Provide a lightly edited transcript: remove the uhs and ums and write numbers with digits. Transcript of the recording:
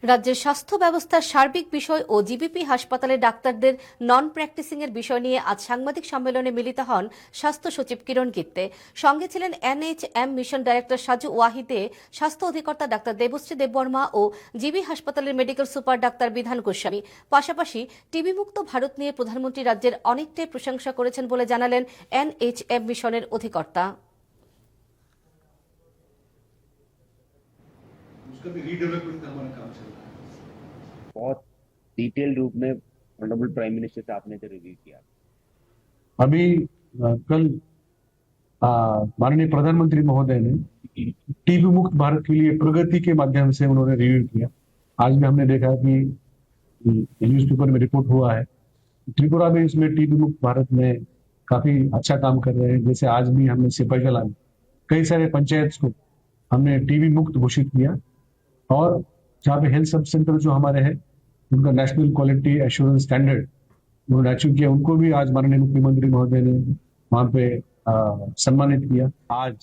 রাজ্যের স্বাস্থ্য ব্যবস্থার সার্বিক বিষয় ও জিবিপি হাসপাতালে ডাক্তারদের নন প্র্যাকটিসিং এর বিষয় নিয়ে আজ সাংবাদিক সম্মেলনে মিলিত হন স্বাস্থ্য সচিব কিরণ গিত্তে। সঙ্গে ছিলেন এনএইচএম মিশন ডাইরেক্টর সাজু ওয়াহিদে, স্বাস্থ্য অধিকর্তা ডাক্তার দেবশ্রী দেববর্মা ও জিবি হাসপাতালের মেডিকেল সুপার ডাক্তার বিধান গোস্বামী। পাশাপাশি টিবি মুক্ত ভারত নিয়ে প্রধানমন্ত্রী রাজ্যের অনেকটাই প্রশংসা করেছেন বলে জানালেন এনএইচএম মিশনের অধিকর্তা। उसका भी रीडेवलपमेंट का हमारा काम चल रहा है। बहुत डिटेल रूप में ऑनरेबल प्राइम मिनिस्टर से आपने रिव्यू किया। अभी कल माननीय प्रधानमंत्री महोदय ने टीबी मुक्त भारत के लिए प्रगति के माध्यम से उन्होंने रिव्यू किया। आज भी हमने देखा कि न्यूज़पेपर में रिपोर्ट हुआ है त्रिपुरा में इसमें टीबी मुक्त भारत में काफी अच्छा काम कर रहे हैं। जैसे आज भी हमने सिपाहीकला में कई सारे पंचायत को हमने टीबी मुक्त घोषित किया और जहाँ पे हेल्थ सब सेंटर जो हमारे हैं उनका नेशनल क्वालिटी एश्योरेंस स्टैंडर्ड उन्होंने अचीव किया। उनको भी आज माननीय मुख्यमंत्री महोदय ने वहां पे सम्मानित किया। आज